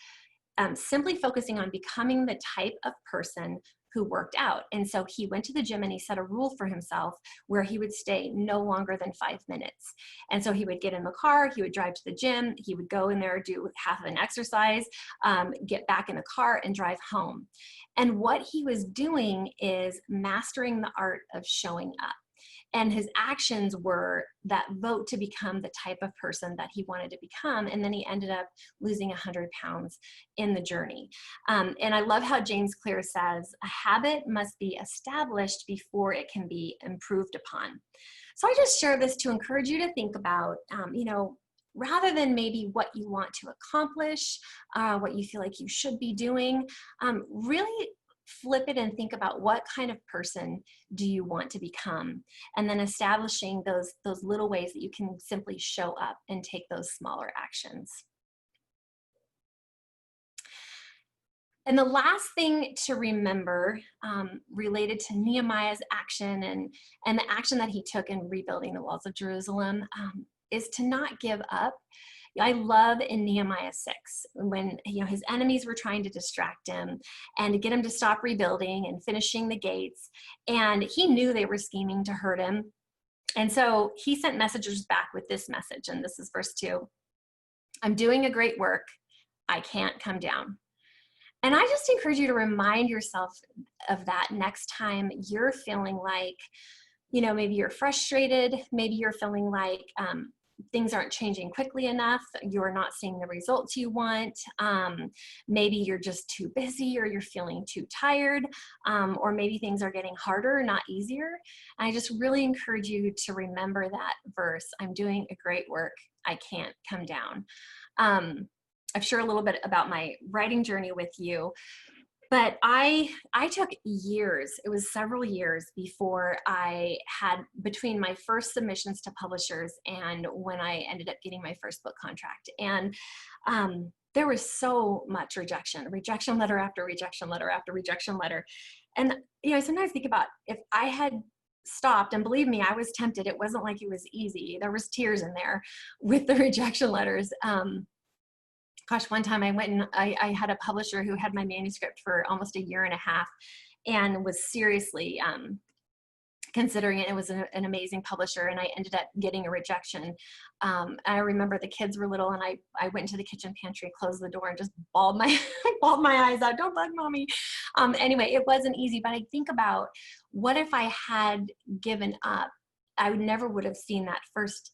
simply focusing on becoming the type of person who worked out. And so he went to the gym and he set a rule for himself where he would stay no longer than 5 minutes. And so he would get in the car, he would drive to the gym, he would go in there, do half of an exercise, get back in the car and drive home. And what he was doing is mastering the art of showing up. And his actions were that vote to become the type of person that he wanted to become. And then he ended up losing 100 pounds in the journey. And I love how James Clear says, a habit must be established before it can be improved upon. So I just share this to encourage you to think about, rather than maybe what you want to accomplish, what you feel like you should be doing, really flip it and think about what kind of person do you want to become, and then establishing those little ways that you can simply show up and take those smaller actions. And the last thing to remember related to Nehemiah's action and the action that he took in rebuilding the walls of Jerusalem is to not give up. I love in Nehemiah 6 when his enemies were trying to distract him and to get him to stop rebuilding and finishing the gates, and he knew they were scheming to hurt him. And so he sent messengers back with this message, and this is verse 2. I'm doing a great work. I can't come down. And I just encourage you to remind yourself of that next time you're feeling like, maybe you're frustrated, maybe you're feeling like things aren't changing quickly enough, you're not seeing the results you want, maybe you're just too busy, or you're feeling too tired, or maybe things are getting harder, not easier. And I just really encourage you to remember that verse, I'm doing a great work, I can't come down. I've shared a little bit about my writing journey with you. But I took years, it was several years before I had, between my first submissions to publishers and when I ended up getting my first book contract. And there was so much rejection letter after rejection letter after rejection letter. And, you know, I sometimes think about if I had stopped, and believe me, I was tempted. It wasn't like it was easy. There was tears in there with the rejection letters. Gosh, one time I went and I had a publisher who had my manuscript for almost a year and a half and was seriously considering it. It was an amazing publisher, and I ended up getting a rejection. I remember the kids were little, and I went into the kitchen pantry, closed the door, and just bawled my bawled my eyes out. Don't bug mommy. Anyway, it wasn't easy, but I think about what if I had given up? I never would have seen that first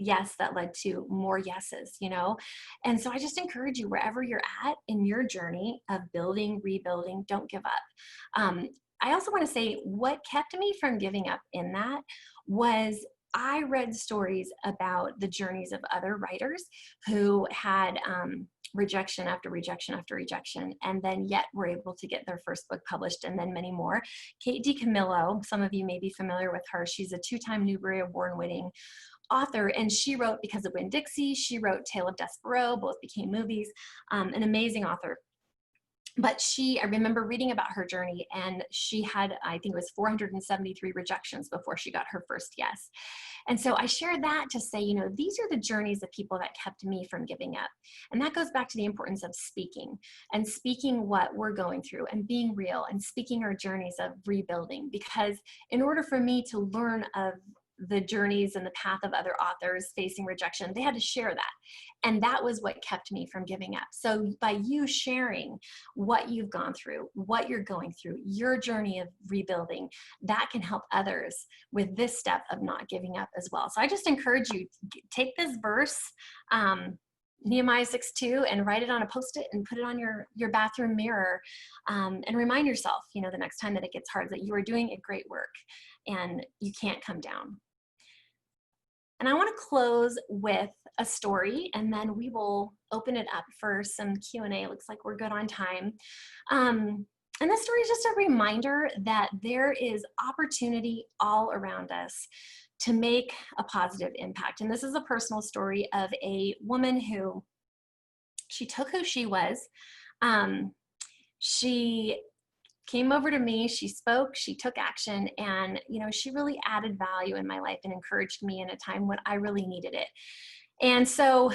yes that led to more yeses, you know? And so I just encourage you, wherever you're at in your journey of building, rebuilding, don't give up. I also want to say what kept me from giving up in that was I read stories about the journeys of other writers who had rejection after rejection after rejection, and then yet were able to get their first book published, and then many more. Kate DiCamillo, some of you may be familiar with her. She's a 2-time Newbery Award-winning author, and she wrote Because of Winn-Dixie. She wrote Tale of Despereaux, both became movies. An amazing author. But I remember reading about her journey, and she had, I think it was 473 rejections before she got her first yes. And so I share that to say, you know, these are the journeys of people that kept me from giving up. And that goes back to the importance of speaking, and speaking what we're going through, and being real, and speaking our journeys of rebuilding. Because in order for me to learn of the journeys and the path of other authors facing rejection, they had to share that. And that was what kept me from giving up. So by you sharing what you've gone through, what you're going through, your journey of rebuilding, that can help others with this step of not giving up as well. So I just encourage you, take this verse, Nehemiah 6:2, and write it on a Post-it and put it on your bathroom mirror, and remind yourself, you know, the next time that it gets hard, that you are doing a great work and you can't come down. And I want to close with a story, and then we will open it up for some Q&A. Looks like we're good on time. And this story is just a reminder that there is opportunity all around us to make a positive impact. And this is a personal story of a woman who, she took who she was. She came over to me, she spoke, she took action, and, you know, she really added value in my life and encouraged me in a time when I really needed it. And so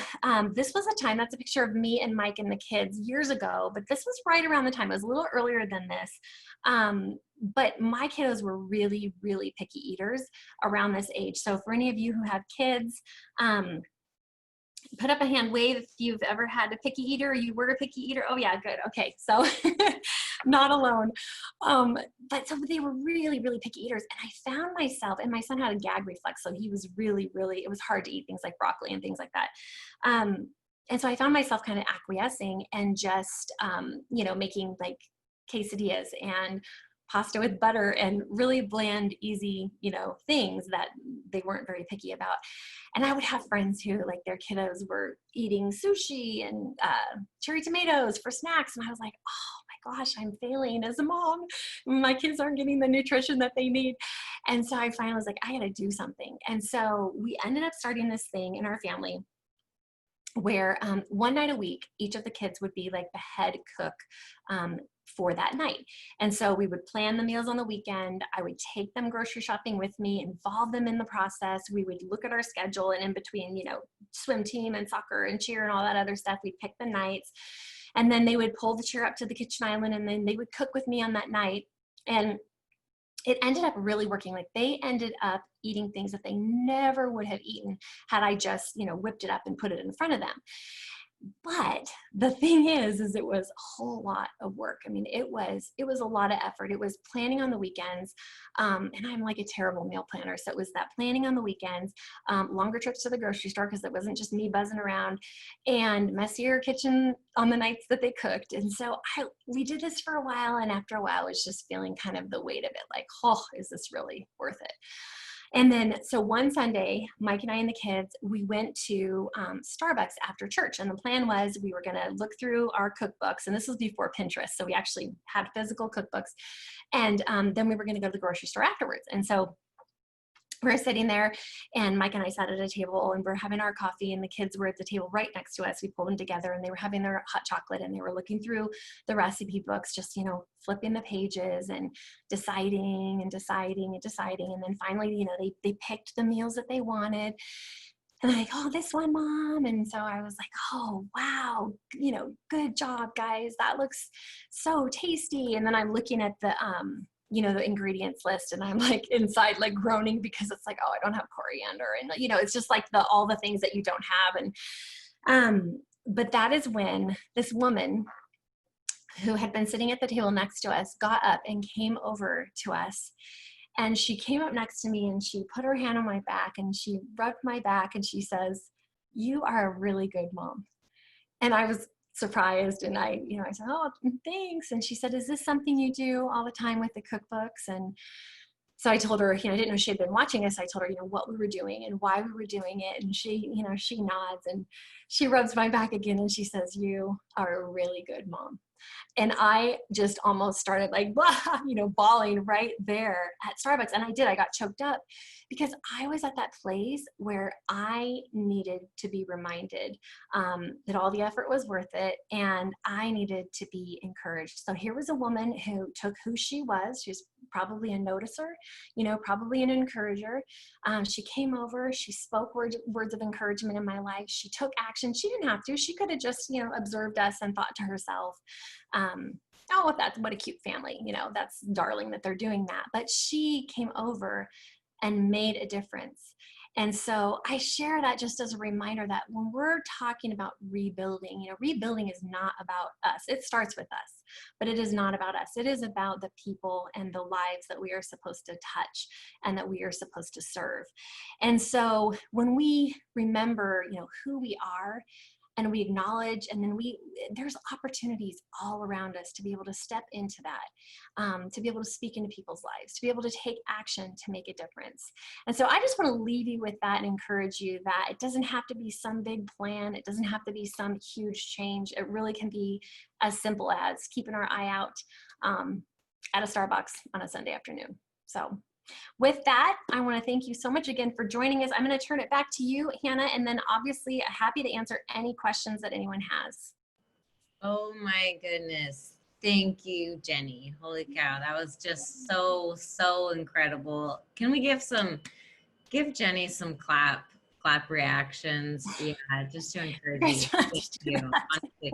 this was a time, that's a picture of me and Mike and the kids years ago, but this was right around the time, it was a little earlier than this. But my kiddos were really, really picky eaters around this age. So for any of you who have kids, put up a hand, wave if you've ever had a picky eater, or you were a picky eater. Oh yeah, good. Okay, so not alone. But so they were really, really picky eaters. And I found myself, and my son had a gag reflex, so he was really, really, it was hard to eat things like broccoli and things like that. And so I found myself kind of acquiescing and just, you know, making like quesadillas and pasta with butter and really bland, easy, you know, things that they weren't very picky about. And I would have friends who, like, their kiddos were eating sushi and cherry tomatoes for snacks. And I was like, oh my gosh, I'm failing as a mom. My kids aren't getting the nutrition that they need. And so I finally was like, I gotta do something. And so we ended up starting this thing in our family where one night a week, each of the kids would be like the head cook for that night. And so we would plan the meals on the weekend. I would take them grocery shopping with me, involve them in the process. We would look at our schedule, and in between, you know, swim team and soccer and cheer and all that other stuff, we'd pick the nights. And then they would pull the chair up to the kitchen island, and then they would cook with me on that night. And it ended up really working. Like, they ended up eating things that they never would have eaten had I just, you know, whipped it up and put it in front of them. But the thing is it was a whole lot of work. I mean, it was a lot of effort. It was planning on the weekends. And I'm like a terrible meal planner. So it was that planning on the weekends, longer trips to the grocery store, because it wasn't just me buzzing around, and messier kitchen on the nights that they cooked. And so we did this for a while. And after a while, I was just feeling kind of the weight of it, like, oh, is this really worth it? And then, so one Sunday, Mike and I and the kids, we went to Starbucks after church. And the plan was we were going to look through our cookbooks. And this was before Pinterest. So we actually had physical cookbooks. And then we were going to go to the grocery store afterwards. And so we're sitting there, and Mike and I sat at a table, and we're having our coffee, and the kids were at the table right next to us. We pulled them together, and they were having their hot chocolate, and they were looking through the recipe books, just, you know, flipping the pages and deciding and deciding and deciding. And then finally, you know, they picked the meals that they wanted. And they're like, oh, this one, Mom. And so I was like, oh, wow, you know, good job, guys. That looks so tasty. And then I'm looking at the, you know, the ingredients list, and I'm like inside like groaning because it's like, oh, I don't have coriander. And, you know, it's just like all the things that you don't have. And, but that is when this woman who had been sitting at the table next to us got up and came over to us. And she came up next to me, and she put her hand on my back, and she rubbed my back, and she says, you are a really good mom. And I was surprised, and I said, oh, thanks. And she said, is this something you do all the time with the cookbooks? And so I told her, you know, I didn't know she had been watching us. I told her, you know, what we were doing and why we were doing it. And she, you know, she nods, and she rubs my back again, and she says, you are a really good mom. And I just almost started like, blah, you know, bawling right there at Starbucks. And I got choked up because I was at that place where I needed to be reminded that all the effort was worth it. And I needed to be encouraged. So here was a woman who took who she was. She was probably a noticer, you know, probably an encourager. She came over, she spoke words of encouragement in my life. She took action. She didn't have to. She could have just, you know, observed us and thought to herself, oh, what a cute family, you know, that's darling that they're doing that. But she came over and made a difference. And so I share that just as a reminder that when we're talking about rebuilding, you know, rebuilding is not about us. It starts with us, but it is not about us. It is about the people and the lives that we are supposed to touch and that we are supposed to serve. And so when we remember, you know, who we are, and we acknowledge, and then there's opportunities all around us to be able to step into that, to be able to speak into people's lives, to be able to take action to make a difference. And so I just want to leave you with that and encourage you that it doesn't have to be some big plan. It doesn't have to be some huge change. It really can be as simple as keeping our eye out at a Starbucks on a Sunday afternoon. So with that, I want to thank you so much again for joining us. I'm going to turn it back to you, Hannah, and then obviously happy to answer any questions that anyone has. Oh my goodness. Thank you, Genny. Holy cow. That was just so incredible. Can we give Genny some clap reactions? Yeah, just to encourage you. Thank you. Honestly.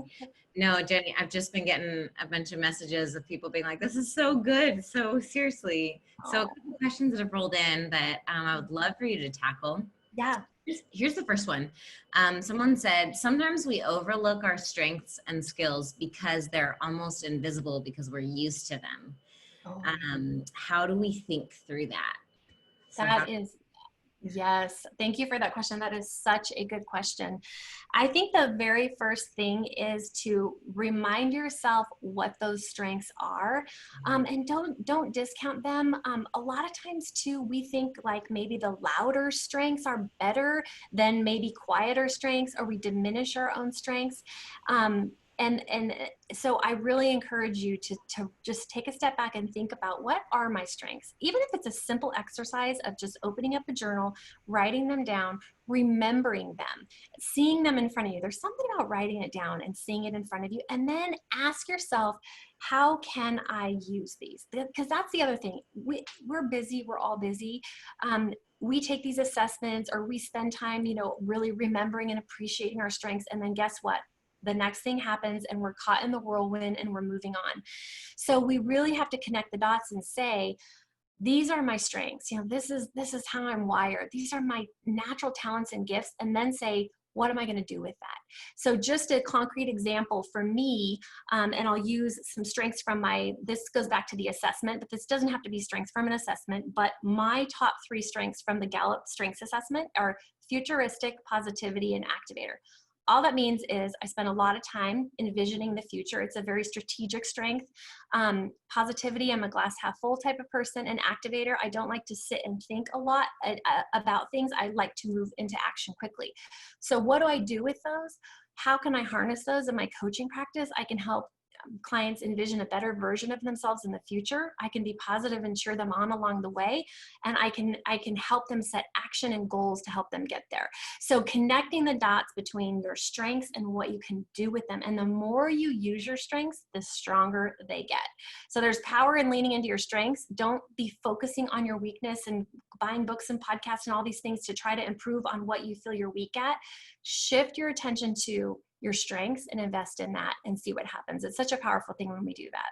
No, Genny, I've just been getting a bunch of messages of people being like, this is so good. So seriously. So a couple questions that have rolled in that I would love for you to tackle. Yeah. Here's the first one. Someone said, sometimes we overlook our strengths and skills because they're almost invisible because we're used to them. How do we think through that? Yes, thank you for that question. That is such a good question. I think the very first thing is to remind yourself what those strengths are, and don't discount them. A lot of times too, we think like maybe the louder strengths are better than maybe quieter strengths, or we diminish our own strengths. And so I really encourage you to just take a step back and think about, what are my strengths? Even if it's a simple exercise of just opening up a journal, writing them down, remembering them, seeing them in front of you. There's something about writing it down and seeing it in front of you. And then ask yourself, how can I use these? Because that's the other thing. We're busy. We're all busy. We take these assessments, or we spend time, you know, really remembering and appreciating our strengths. And then guess what? The next thing happens, and we're caught in the whirlwind, and we're moving on. So we really have to connect the dots and say, these are my strengths. You know, this is how I'm wired. These are my natural talents and gifts. And then say, what am I going to do with that? So just a concrete example for me, and I'll use some strengths from this goes back to the assessment, but this doesn't have to be strengths from an assessment, but my top 3 strengths from the Gallup Strengths Assessment are futuristic, positivity, and activator. all that means is I spend a lot of time envisioning the future. It's a very strategic strength. Positivity, I'm a glass half full type of person. An activator, I don't like to sit and think a lot about things. I like to move into action quickly. So what do I do with those? How can I harness those in my coaching practice? I can help clients envision a better version of themselves in the future. I can be positive and cheer them on along the way, and I can help them set action and goals to help them get there. So connecting the dots between your strengths and what you can do with them, and the more you use your strengths, the stronger they get. So there's power in leaning into your strengths. Don't be focusing on your weakness and buying books and podcasts and all these things to try to improve on what you feel you're weak at. Shift your attention to your strengths and invest in that and see what happens. It's such a powerful thing when we do that.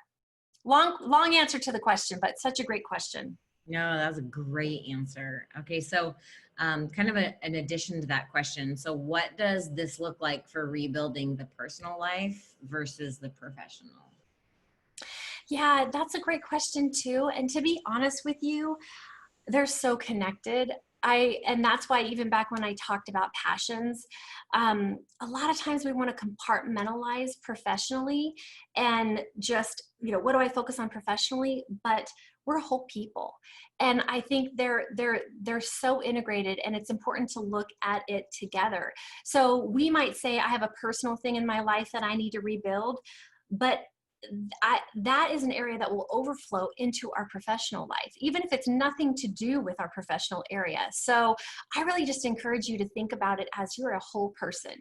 Long answer to the question, but such a great question. No, that was a great answer. Okay, so kind of an addition to that question. So what does this look like for rebuilding the personal life versus the professional? Yeah, that's a great question too. And to be honest with you, they're so connected. And that's why even back when I talked about passions, a lot of times we want to compartmentalize professionally and just, what do I focus on professionally? But we're whole people. And I think they're so integrated, and it's important to look at it together. So we might say, I have a personal thing in my life that I need to rebuild, but that is an area that will overflow into our professional life, even if it's nothing to do with our professional area. So I really just encourage you to think about it as you're a whole person,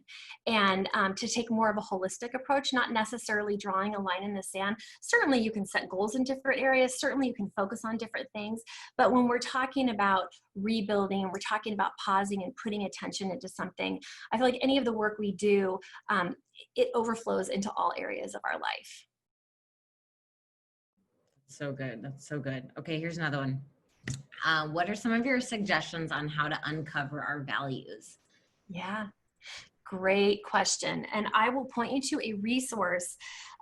and to take more of a holistic approach, not necessarily drawing a line in the sand. Certainly you can set goals in different areas. Certainly you can focus on different things. But when we're talking about rebuilding and we're talking about pausing and putting attention into something, I feel like any of the work we do, it overflows into all areas of our life. So good. That's so good. Okay, here's another one. What are some of your suggestions on how to uncover our values? Yeah, great question. And I will point you to a resource.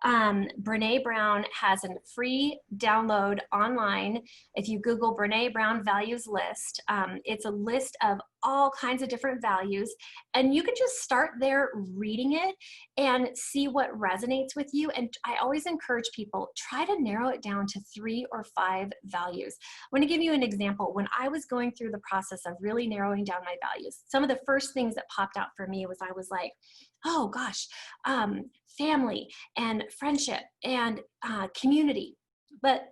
Brene Brown has a free download online. If you Google Brene Brown values list, it's a list of all kinds of different values, and you can just start there reading it and see what resonates with you. And I always encourage people, try to narrow it down to 3 or 5 values. I'm going to give you an example. When I was going through the process of really narrowing down my values, some of the first things that popped out for me was I was like, oh gosh, family and friendship and community. But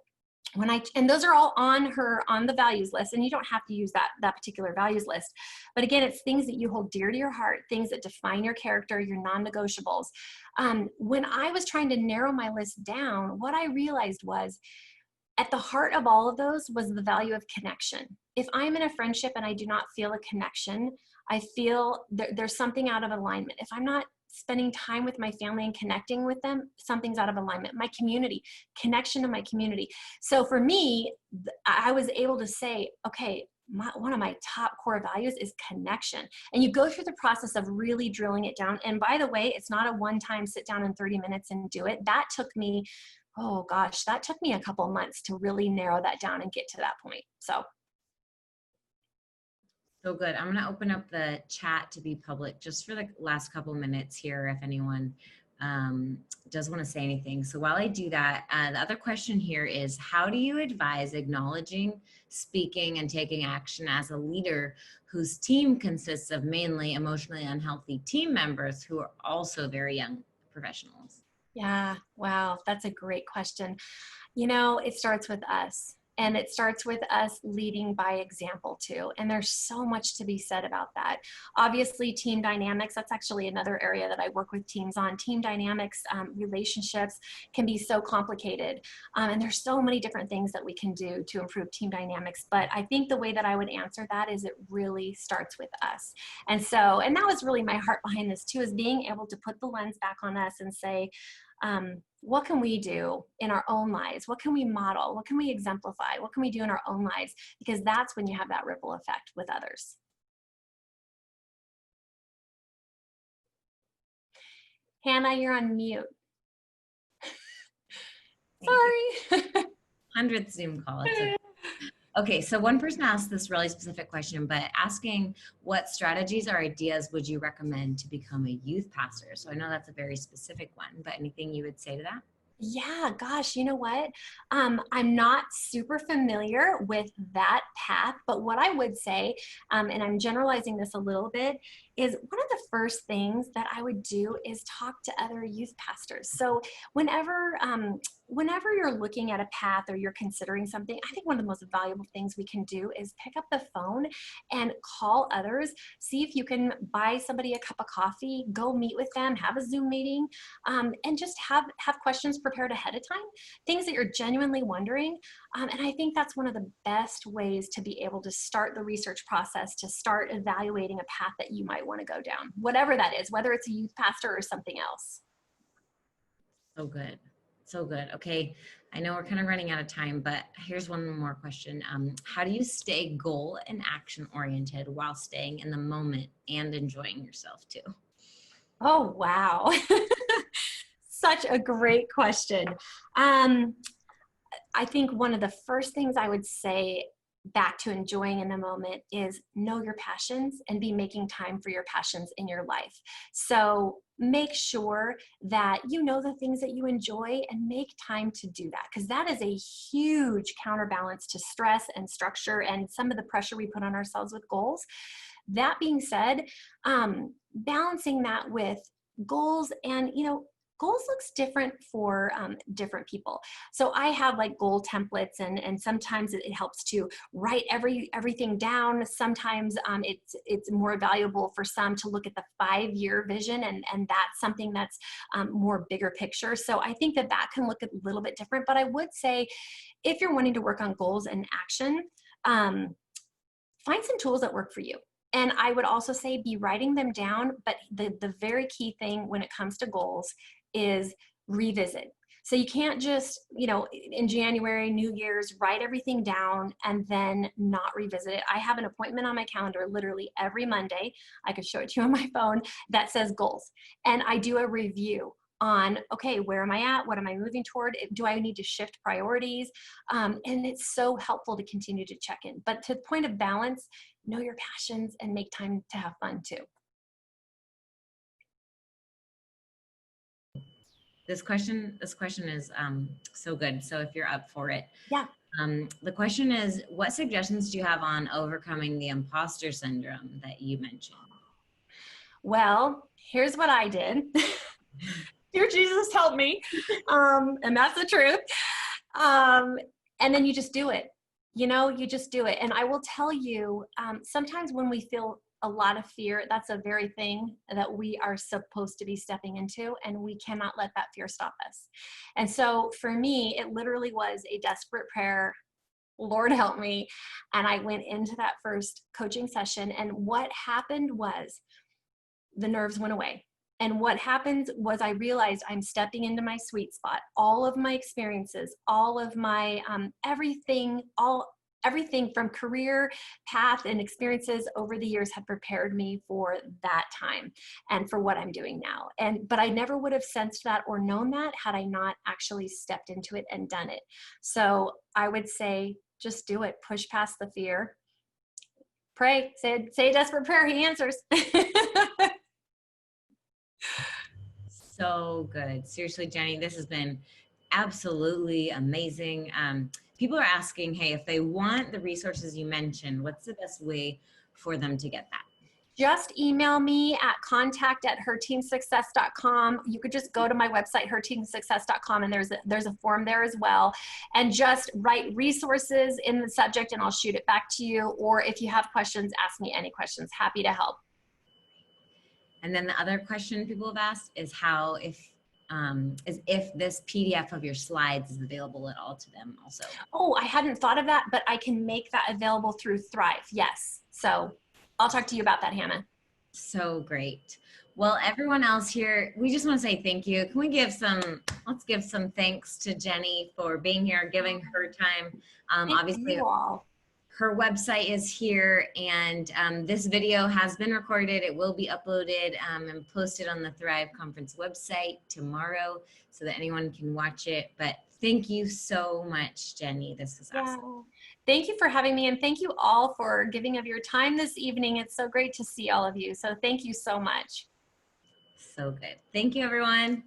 and those are all on the values list, and you don't have to use that particular values list. But again, it's things that you hold dear to your heart, things that define your character, your non-negotiables. When I was trying to narrow my list down, what I realized was at the heart of all of those was the value of connection. If I'm in a friendship and I do not feel a connection, I feel there's something out of alignment. If I'm not spending time with my family and connecting with them, something's out of alignment. My community, connection to my community. So for me, I was able to say, okay, one of my top core values is connection. And you go through the process of really drilling it down. And by the way, it's not a one-time sit down in 30 minutes and do it. That took me, oh gosh, that took me a couple months to really narrow that down and get to that point. So good. I'm going to open up the chat to be public just for the last couple minutes here, if anyone does want to say anything. So while I do that, the other question here is, how do you advise acknowledging, speaking, and taking action as a leader whose team consists of mainly emotionally unhealthy team members who are also very young professionals? Yeah, wow, that's a great question. It starts with us. And it starts with us leading by example too. And there's so much to be said about that. Obviously, team dynamics, that's actually another area that I work with teams on. Team dynamics, relationships can be so complicated. And there's so many different things that we can do to improve team dynamics. But I think the way that I would answer that is it really starts with us. And that was really my heart behind this too, is being able to put the lens back on us and say, what can we do in our own lives? What can we model? What can we exemplify? What can we do in our own lives? Because that's when you have that ripple effect with others. Hannah, you're on mute. Sorry. 100th Zoom call. It's okay. Okay, so one person asked this really specific question, but asking what strategies or ideas would you recommend to become a youth pastor? So I know that's a very specific one, but anything you would say to that? Yeah, gosh, you know what? I'm not super familiar with that path, but what I would say, and I'm generalizing this a little bit, is one of the first things that I would do is talk to other youth pastors. So whenever you're looking at a path or you're considering something, I think one of the most valuable things we can do is pick up the phone and call others, see if you can buy somebody a cup of coffee, go meet with them, have a Zoom meeting, and just have questions prepared ahead of time, things that you're genuinely wondering. And I think that's one of the best ways to be able to start the research process, to start evaluating a path that you might want to go down, whatever that is, whether it's a youth pastor or something else. So good. So good. Okay. I know we're kind of running out of time, but here's one more question. How do you stay goal and action oriented while staying in the moment and enjoying yourself too? Oh, wow. Such a great question. I think one of the first things I would say back to enjoying in the moment is know your passions and be making time for your passions in your life. So make sure that you know the things that you enjoy and make time to do that, because that is a huge counterbalance to stress and structure and some of the pressure we put on ourselves with goals. That being said, balancing that with goals, and goals looks different for different people. So I have like goal templates, and sometimes it helps to write everything down. Sometimes it's more valuable for some to look at the 5-year vision, and that's something that's more bigger picture. So I think that can look a little bit different. But I would say, if you're wanting to work on goals and action, find some tools that work for you. And I would also say be writing them down, but the very key thing when it comes to goals is revisit. So you can't just, in January, New Year's, write everything down and then not revisit it. I have an appointment on my calendar literally every Monday. I could show it to you on my phone that says goals. And I do a review on, okay, where am I at? What am I moving toward? Do I need to shift priorities? And it's so helpful to continue to check in. But to the point of balance, know your passions and make time to have fun too. This question is so good. So if you're up for it. Yeah. The question is, what suggestions do you have on overcoming the imposter syndrome that you mentioned? Well, here's what I did. Dear Jesus, help me. And that's the truth. And then you just do it. You just do it. And I will tell you, sometimes when we feel a lot of fear, that's a very thing that we are supposed to be stepping into, and we cannot let that fear stop us. And so for me, it literally was a desperate prayer. Lord help me. And I went into that first coaching session, and what happened was the nerves went away. And what happened was I realized I'm stepping into my sweet spot. All of my experiences, all of my everything from career path and experiences over the years have prepared me for that time and for what I'm doing now. But I never would have sensed that or known that had I not actually stepped into it and done it. So I would say, just do it. Push past the fear. Pray. Say a desperate prayer. He answers. So good. Seriously, Genny, this has been absolutely amazing. People are asking, hey, if they want the resources you mentioned, what's the best way for them to get that? Just email me at contact@herteamsuccess.com. You could just go to my website, herteamsuccess.com, and there's a form there as well. And just write resources in the subject and I'll shoot it back to you. Or if you have questions, ask me any questions. Happy to help. And then the other question people have asked is if this PDF of your slides is available at all to them also. Oh, I hadn't thought of that, but I can make that available through Thrive. Yes. So I'll talk to you about that, Hannah. So great. Well, everyone else here, we just want to say thank you. Can we let's give some thanks to Genny for being here, giving her time. Thank you all. her website is here, and this video has been recorded. It will be uploaded and posted on the Thrive Conference website tomorrow so that anyone can watch it. But thank you so much, Genny. This was Yeah. awesome. Thank you for having me, and thank you all for giving of your time this evening. It's so great to see all of you. So thank you so much. So good. Thank you, everyone.